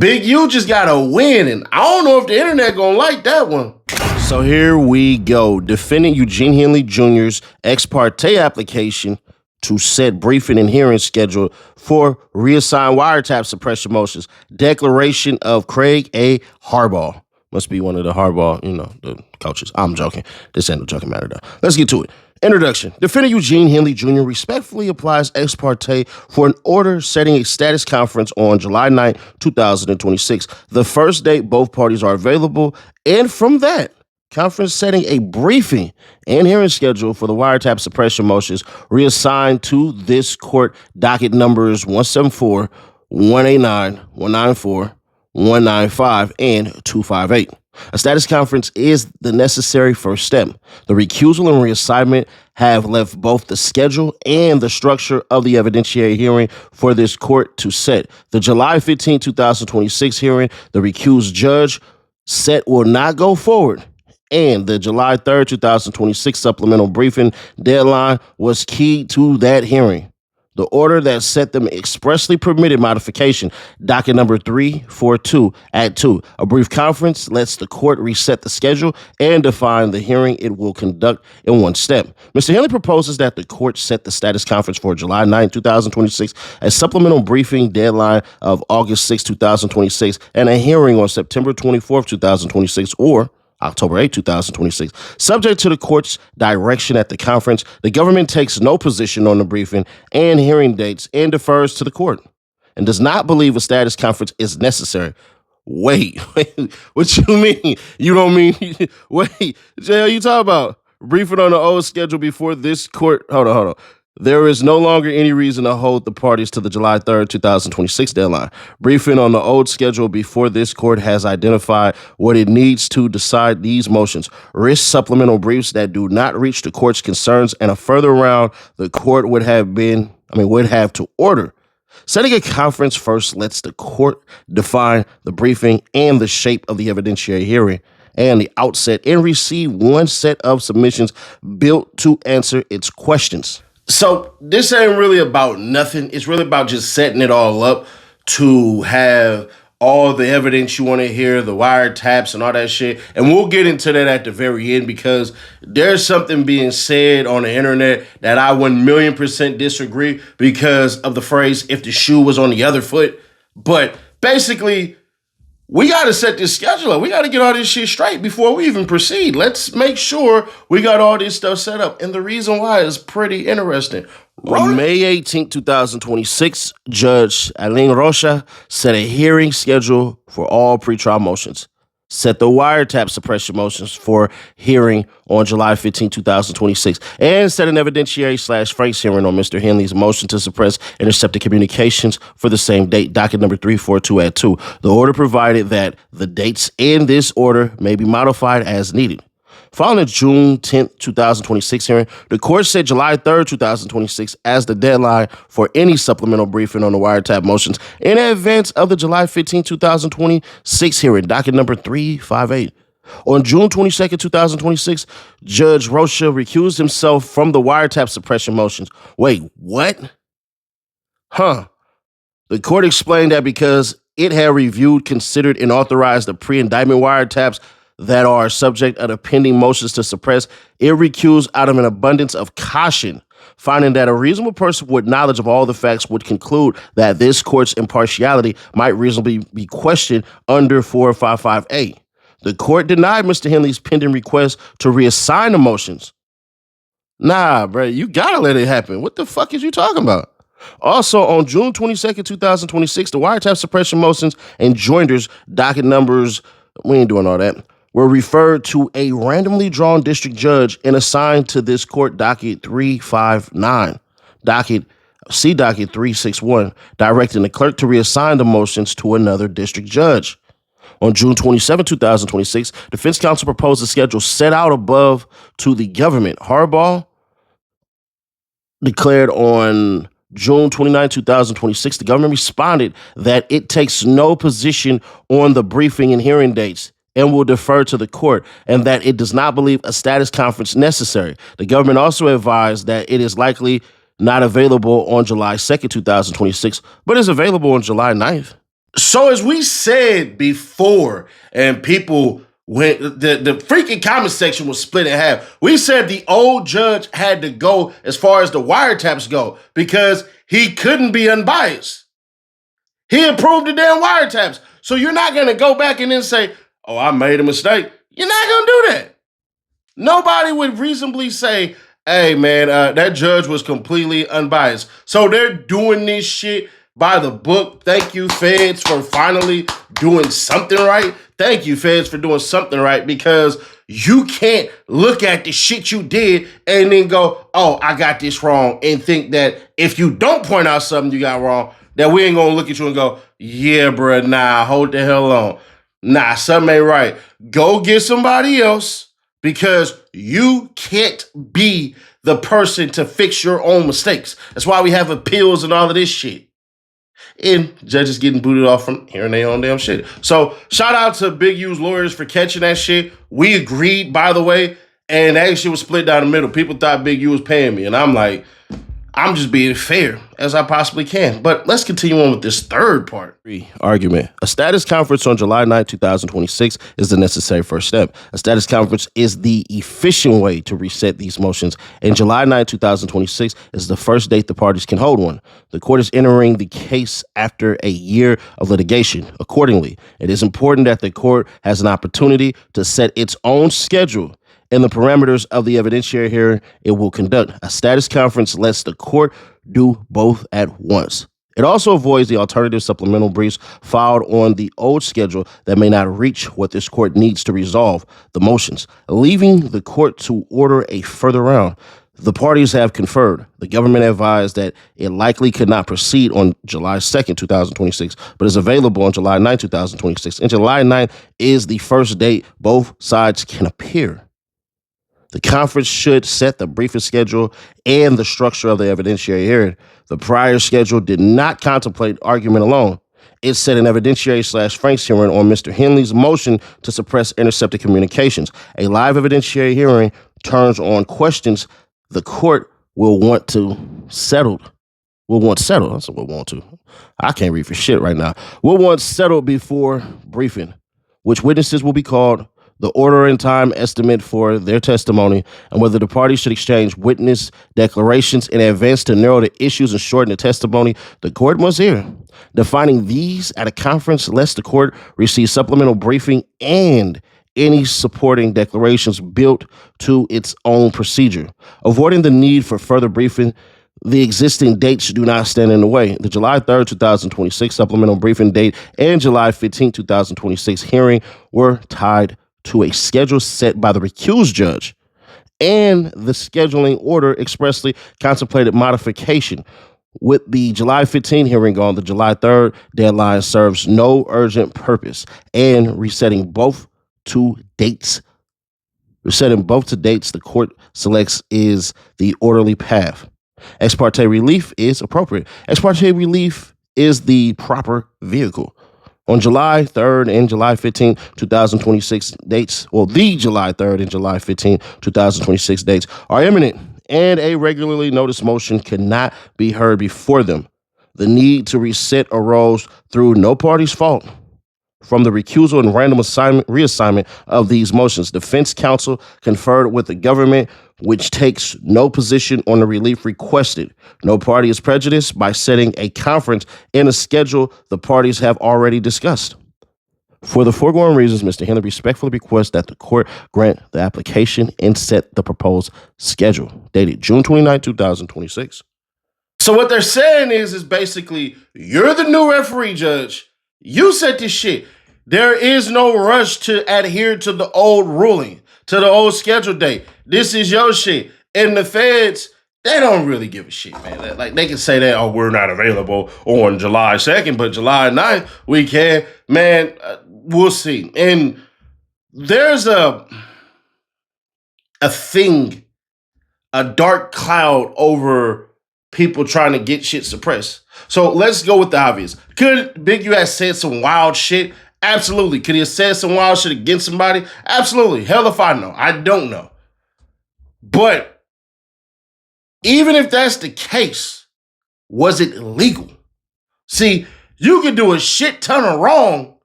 Big U just got a win, and I don't know if the internet gonna like that one. So here we go. Defendant Eugene Henley Jr.'s ex parte application to set briefing and hearing schedule for reassigned wiretap suppression motions. Declaration of Craig A. Harbaugh. Must be one of the Harbaugh, the coaches. I'm joking. This ain't no joking matter, though. Let's get to it. Introduction. Defendant Eugene Henley Jr. respectfully applies ex parte for an order setting a status conference on July 9, 2026, the first date both parties are available, and from that, conference setting a briefing and hearing schedule for the wiretap suppression motions reassigned to this court, docket numbers 174, 189, 194, 195, and 258. A status conference is the necessary first step. The recusal and reassignment have left both the schedule and the structure of the evidentiary hearing for this court to set. The July 15, 2026 hearing, the recused judge set will not go forward, and the July 3rd, 2026 supplemental briefing deadline was key to that hearing. The order that set them expressly permitted modification, docket number 342 at 2. A brief conference lets the court reset the schedule and define the hearing it will conduct in one step. Mr. Henley proposes that the court set the status conference for July 9, 2026, a supplemental briefing deadline of August 6, 2026, and a hearing on September 24, 2026, or October 8, 2026. Subject to the court's direction at the conference, the government takes no position on the briefing and hearing dates and defers to the court and does not believe a status conference is necessary. Wait, what you mean? You don't mean, wait, Jay, you talking about briefing on the old schedule before this court? Hold on. There is no longer any reason to hold the parties to the July 3rd, 2026 deadline. Briefing on the old schedule before this court has identified what it needs to decide these motions. Risk supplemental briefs that do not reach the court's concerns, and a further round the court would have to order. Setting a conference first lets the court define the briefing and the shape of the evidentiary hearing and the outset and receive one set of submissions built to answer its questions. So this ain't really about nothing. It's really about just setting it all up to have all the evidence you want to hear, the wiretaps and all that shit. And we'll get into that at the very end because there's something being said on the internet that I 1,000,000% disagree because of the phrase, if the shoe was on the other foot. But basically, we got to set this schedule up. We got to get all this shit straight before we even proceed. Let's make sure we got all this stuff set up. And the reason why is pretty interesting. On May 18, 2026, Judge Alain Rocha set a hearing schedule for all pretrial motions. Set the wiretap suppression motions for hearing on July 15, 2026, and set an evidentiary/Frank's hearing on Mr. Henley's motion to suppress intercepted communications for the same date, docket number 342 at 2. The order provided that the dates in this order may be modified as needed. Following the June 10, 2026 hearing, the court set July 3rd, 2026 as the deadline for any supplemental briefing on the wiretap motions in advance of the July 15, 2026 hearing, docket number 358. On June 22nd, 2026, Judge Rocha recused himself from the wiretap suppression motions. Wait, what? The court explained that because it had reviewed, considered, and authorized the pre-indictment wiretaps that are subject of the pending motions to suppress, it recused out of an abundance of caution, finding that a reasonable person with knowledge of all the facts would conclude that this court's impartiality might reasonably be questioned under 455A. The court denied Mr. Henley's pending request to reassign the motions. Nah, bro, you gotta let it happen. What the fuck is you talking about? Also, on June 22nd, 2026, the wiretap suppression motions and joinders, docket numbers, we ain't doing all that, were referred to a randomly drawn district judge and assigned to this court, docket 359, docket 361, directing the clerk to reassign the motions to another district judge. On June 27, 2026, defense counsel proposed a schedule set out above to the government. Harbaugh declared on June 29, 2026, the government responded that it takes no position on the briefing and hearing dates and will defer to the court, and that it does not believe a status conference necessary. The government also advised that it is likely not available on July 2nd, 2026, but is available on July 9th. So as we said before, and people went, the freaking comment section was split in half. We said the old judge had to go as far as the wiretaps go because he couldn't be unbiased. He approved the damn wiretaps. So you're not going to go back and then say, oh, I made a mistake. You're not going to do that. Nobody would reasonably say, hey, man, that judge was completely unbiased. So they're doing this shit by the book. Thank you, feds, for finally doing something right. Thank you, feds, for doing something right, because you can't look at the shit you did and then go, oh, I got this wrong, and think that if you don't point out something you got wrong, that we ain't gonna look at you and go, yeah, bruh, nah, hold the hell on. Nah, something ain't right. Go get somebody else, because you can't be the person to fix your own mistakes. That's why we have appeals and all of this shit. And judges getting booted off from hearing their own damn shit. So shout out to Big U's lawyers for catching that shit. We agreed, by the way, and that shit was split down the middle. People thought Big U was paying me, and I'm like, I'm just being fair as I possibly can. But let's continue on with this third part. Argument. A status conference on July 9, 2026 is the necessary first step. A status conference is the efficient way to reset these motions, and July 9, 2026 is the first date the parties can hold one. The court is entering the case after a year of litigation. Accordingly, it is important that the court has an opportunity to set its own schedule. In the parameters of the evidentiary hearing it will conduct. A status conference lets the court do both at once. It also avoids the alternative supplemental briefs filed on the old schedule that may not reach what this court needs to resolve the motions, leaving the court to order a further round. The parties have conferred. The government advised that it likely could not proceed on July 2nd, 2026, but is available on July 9th, 2026. And July 9th is the first date both sides can appear. The conference should set the briefing schedule and the structure of the evidentiary hearing. The prior schedule did not contemplate argument alone. It set an evidentiary/Franks hearing on Mr. Henley's motion to suppress intercepted communications. A live evidentiary hearing turns on questions the court will want to settled. That's what we'll want to. I can't read for shit right now. We'll want settled before briefing. Which witnesses will be called, the order and time estimate for their testimony, and whether the parties should exchange witness declarations in advance to narrow the issues and shorten the testimony the court must hear. Defining these at a conference lets the court receive supplemental briefing and any supporting declarations built to its own procedure. Avoiding the need for further briefing, the existing dates do not stand in the way. The July 3rd, 2026 supplemental briefing date and July 15th, 2026 hearing were tied to a schedule set by the recused judge, and the scheduling order expressly contemplated modification. With the July 15 hearing on, the July 3rd deadline serves no urgent purpose, and resetting both to dates the court selects is the orderly path. Ex parte relief is appropriate. Ex parte relief is the proper vehicle. On July 3rd and July 15, 2026 dates, the July 3rd and July 15, 2026 dates are imminent, and a regularly noticed motion cannot be heard before them. The need to reset arose through no party's fault. From the recusal and random reassignment of these motions, defense counsel conferred with the government, which takes no position on the relief requested. No party is prejudiced by setting a conference in a schedule the parties have already discussed. For the foregoing reasons, Mr. Henley respectfully requests that the court grant the application and set the proposed schedule, dated June 29, 2026. So what they're saying is basically, you're the new referee, judge. You said this shit. There is no rush to adhere to the old ruling, to the old schedule date. This is your shit. And the feds, they don't really give a shit, man. Like, they can say that, oh, we're not available on July 2nd, but July 9th, we can. Man, we'll see. And there's a thing, a dark cloud over people trying to get shit suppressed. So let's go with the obvious. Could Big U have said some wild shit? Absolutely. Could he have said some wild shit against somebody? Absolutely. Hell if I know. I don't know. But even if that's the case, was it legal? See, You can do a shit ton of wrong,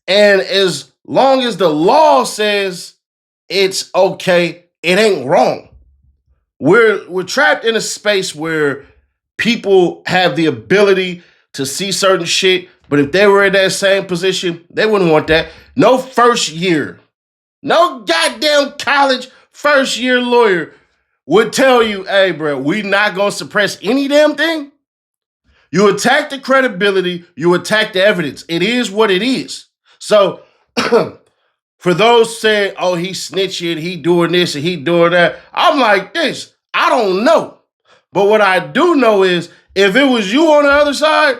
and as long as the law says it's okay, it ain't wrong. We're trapped in a space where people have the ability to see certain shit, but if they were in that same position, they wouldn't want that. No first year, no goddamn college first year lawyer would tell you, hey, bro, we not gonna suppress any damn thing. You attack the credibility, you attack the evidence. It is what it is. So for those saying, oh, he snitching, he doing this and he doing that, I'm like this. I don't know. But what I do know is if it was you on the other side,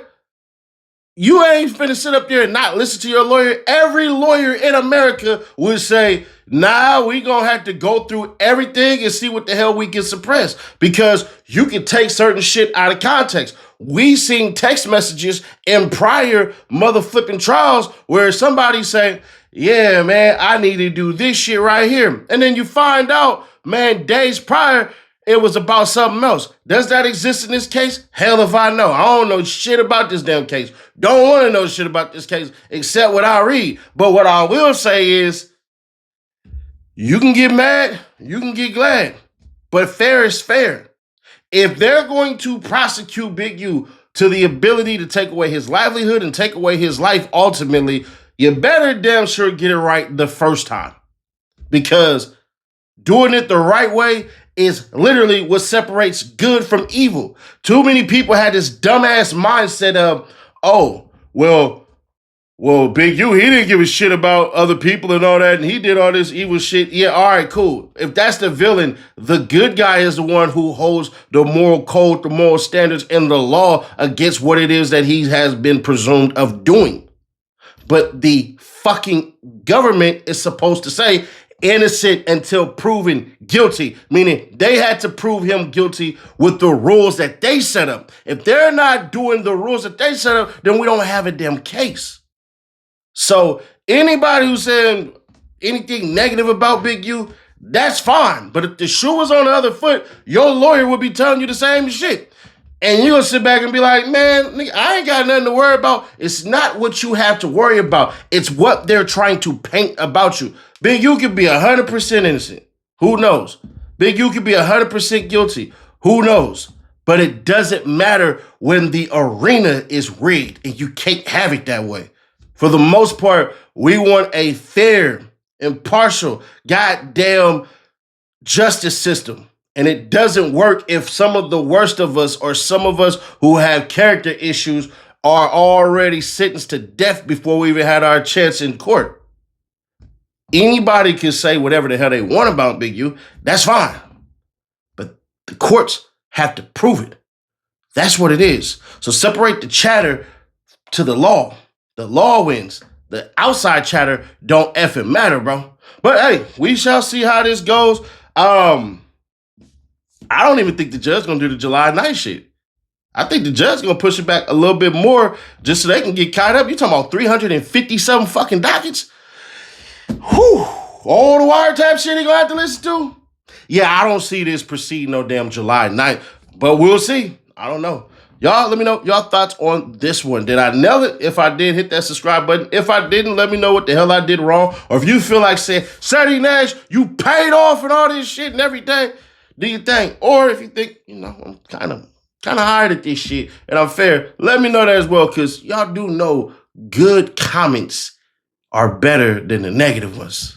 you ain't finna sit up there and not listen to your lawyer. Every lawyer in America would say, nah, we gonna have to go through everything and see what the hell we can suppress, because you can take certain shit out of context. We seen text messages in prior mother flipping trials where somebody say, yeah, man, I need to do this shit right here. And then you find out, man, days prior, it was about something else. Does that exist in this case? Hell if I know. I don't know shit about this damn case. Don't want to know shit about this case except what I read. But what I will say is, you can get mad, you can get glad, but fair is fair. If they're going to prosecute Big U to the ability to take away his livelihood and take away his life ultimately, you better damn sure get it right the first time. Because doing it the right way is literally what separates good from evil. Too many people had this dumbass mindset of, oh, well, Big U, he didn't give a shit about other people and all that, and he did all this evil shit. Yeah, all right, cool. If that's the villain, the good guy is the one who holds the moral code, the moral standards, and the law against what it is that he has been presumed of doing. But the fucking government is supposed to say, innocent until proven guilty, meaning they had to prove him guilty with the rules that they set up. If they're not doing the rules that they set up, then we don't have a damn case. So anybody who's saying anything negative about Big U, that's fine. But if the shoe was on the other foot, your lawyer would be telling you the same shit. And you're going to sit back and be like, man, nigga, I ain't got nothing to worry about. It's not what you have to worry about. It's what they're trying to paint about you. Big U could be 100% innocent. Who knows? Big U could be 100% guilty. Who knows? But it doesn't matter when the arena is rigged, and you can't have it that way. For the most part, we want a fair, impartial, goddamn justice system. And it doesn't work if some of the worst of us or some of us who have character issues are already sentenced to death before we even had our chance in court. Anybody can say whatever the hell they want about Big U. That's fine. But the courts have to prove it. That's what it is. So separate the chatter to the law. The law wins. The outside chatter don't effing matter, bro. But hey, we shall see how this goes. I don't even think the judge's gonna do the July 9th shit. I think the judge's gonna push it back a little bit more just so they can get caught up. You talking about 357 fucking dockets? Whew. All the wiretap shit he gonna have to listen to? Yeah, I don't see this proceeding no damn July 9th, but we'll see. I don't know. Y'all, let me know y'all thoughts on this one. Did I nail it? If I did, hit that subscribe button. If I didn't, let me know what the hell I did wrong. Or if you feel like saying, Ceddy Nash, you paid off and all this shit and everything, do you think? Or if you think, I'm kind of hard at this shit and I'm fair, let me know that as well, because y'all do know good comments are better than the negative ones.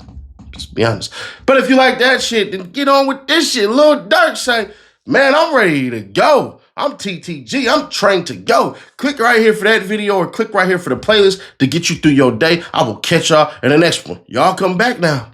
Just be honest. But if you like that shit, then get on with this shit. Lil Durk say, man, I'm ready to go. I'm TTG. I'm trained to go. Click right here for that video or click right here for the playlist to get you through your day. I will catch y'all in the next one. Y'all come back now.